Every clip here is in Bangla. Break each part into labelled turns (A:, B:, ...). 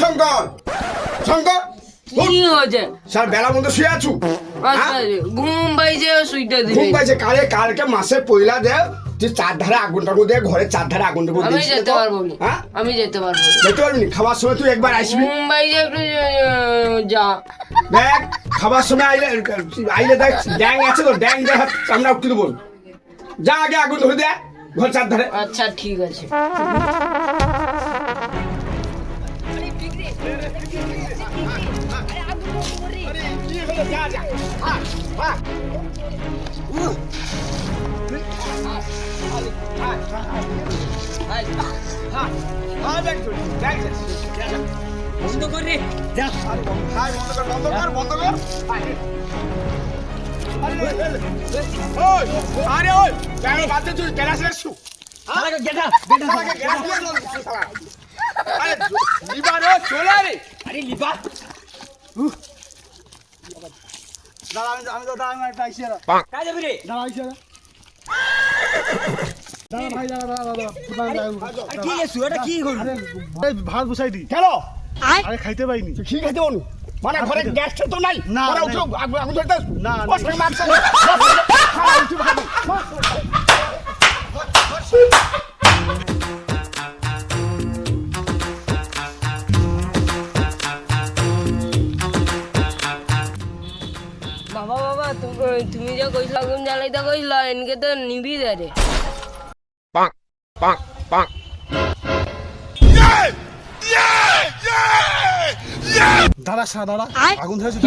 A: শঙ্কর শঙ্কর
B: কি হয়েছে?
A: স্যার বেলা মতো শুয়ে আছু
B: ঘুম পাইছে সুইটা দিবি।
A: ঘুম পাইছে কালকে মাসের পয়লা দে তুই চারধারে আগুন টাগুন দিয়ে ঘরে চারধারে আগুন টাগুন
B: আমি
A: দিয়েছিস
B: যেতে পারবো না।
A: হ্যাঁ
B: আমি যেতে পারবো না।
A: যেতে পারবি না খাবার সময় তুই একবার আসবি
B: ঘুম পাইছে একটু যা।
A: দেখ খাবার সময় আইলে দেখ ড্যাং আছে তো ড্যাং দেখ আমরা উঠতে দেবো যা আগে আগুন ধরে দে ঘর চারধারে
B: আচ্ছা ঠিক আছে।
C: বন্ধ কর রে যা
A: বন্ধ কর আরে ওই বাদ দে তুই গ্যাস লেসু
C: শালাকে গেটা
A: আরে লিবার চলে রে
C: আরে লিবা
D: দাঁড়া আমি তো দাঁড়া একটা আইসি আর
C: কাজ যাবি রে
D: দাঁড়া আইসি আর দাঁড়া ভাই দাঁড়া
C: আরে কি এসু এটা কি হল
D: আরে ভাত বসাই দি
A: কেন
D: আরে খাইতে পাইনি
A: কি খেতে বলু মানে ঘরে গ্যাস তো নাই
D: না,
A: ওরা
D: নাই।
A: উঠো আগুন ধরতে
D: না,
A: বস না মারছে
B: বাবা বাবা তুমি যা কইলা আগুন জ্বালাইতে কইলা এনকে তো নিবি দে রে।
D: দাঁড়া সা দাঁড়া আগুন ধরেছে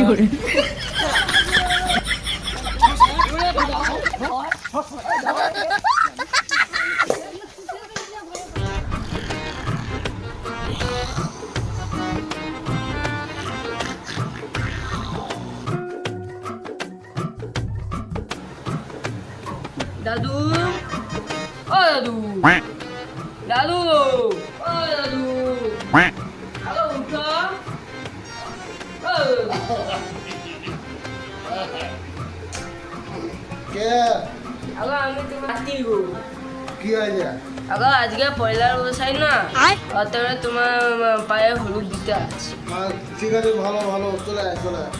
B: দাদু ও দাদু দাদু ও দাদু হ্যালো উঠো ও
D: কে
B: আগো আমি তোমার নাতি গো।
D: কি হয়েছে
B: আগো আজকে পয়লার বসাই না অতএব তোমার পায়ে হলুদ দিতে আছে।
D: ঠিক আছে ভালো ভালো চলে আয় চলে আয়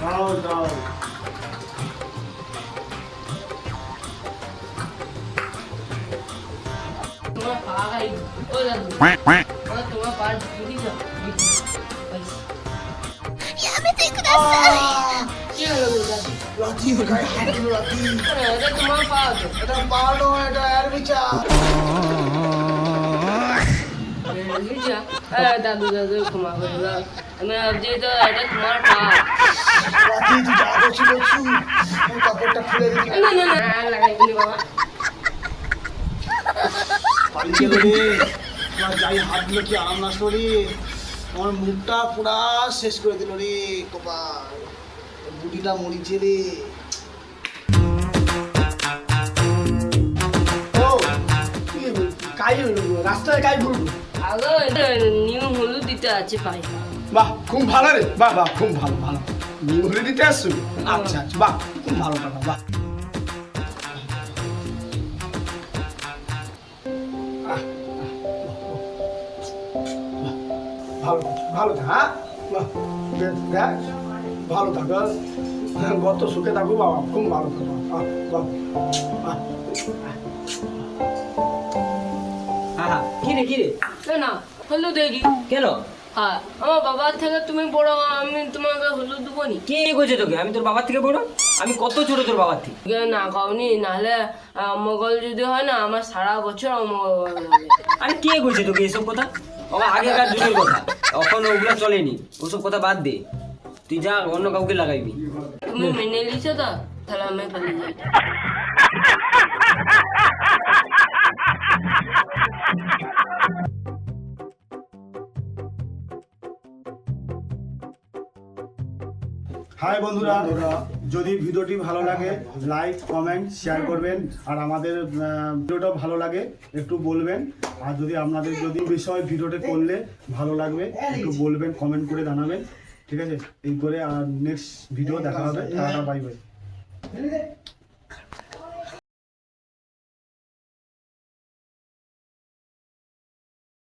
D: দাও দাও
B: তোমার পা গাই ও দাদু ও তোমার পা ঢুকি যাও কি হলো গো দাদু?
D: লাঠি গায়ে হাত দিল লাঠি
B: এটা তোমার পা তো
D: এটা পালো এটা এর বিচার
B: দাদু দাদু ক্ষমা করে দাও। আমি ভাবছি তো এটা তোমার পা।
D: লাঠি তুই যা করছিস দেখছু ওই কাপড়টা খুলে দিবি
B: না না না লাগাইনি বাবা।
D: পালিয়ে গেল রে তোমার যাই হাত দিল কি আরাম না শরীর আমার মুখটা পুরা শেষ করে দিল রে কপাল বুড়িটা মরিছে রে ও তুই কাই রাস্তায় কাই ঘুরবো
B: আগো এটা নিউ হলুদ দিতে আছে পায়ে।
A: বাহ খুব ভালো রে বাহ বাহ খুব ভালো ভালো নিমুড়ি দিতে আসছো আচ্ছা আচ্ছা বাহ খুব ভালো টাকা বাহ ভালো ভালো থাক হ্যাঁ বাহ দেখ ভালো থাকো গত সুখে থাকো বাবা খুব ভালো থাকো বাহ
C: হ্যাঁ কি রে
B: না হলুদ দেখি
C: কেন
B: হ্যাঁ আমার বাবার থেকে তুমি বড় আমি তোমাকে হলুদ দেবো নি।
C: কে কইছে তোকে আমি তোর বাবার থেকে বড় আমি কত ছোট তোর বাবার থেকে
B: না খাওনি নাহলে অমঙ্গল যদি হয় না আমার সারা বছর অমঙ্গল হবে।
C: আরে কে কইছে তোকে এসব কথা আমার আগেকার যুগের কথা এখন ওগুলা চলেনি ওসব কথা বাদ দে তুই যা অন্য কাউকে লাগাইবি
B: তুমি মেনে নিছো তো তাহলে আমি পালিয়ে যাই।
D: হাই বন্ধুরা যদি ভিডিওটি ভালো লাগে লাইক কমেন্ট শেয়ার করবেন আর আমাদের ভিডিওটা ভালো লাগে একটু বলবেন আর যদি আপনাদের যদি বিষয় ভিডিওটা করলে ভালো লাগবে একটু বলবেন কমেন্ট করে জানাবেন ঠিক আছে, এই করে আর নেক্সট ভিডিও দেখা হবে। Tata, bye bye.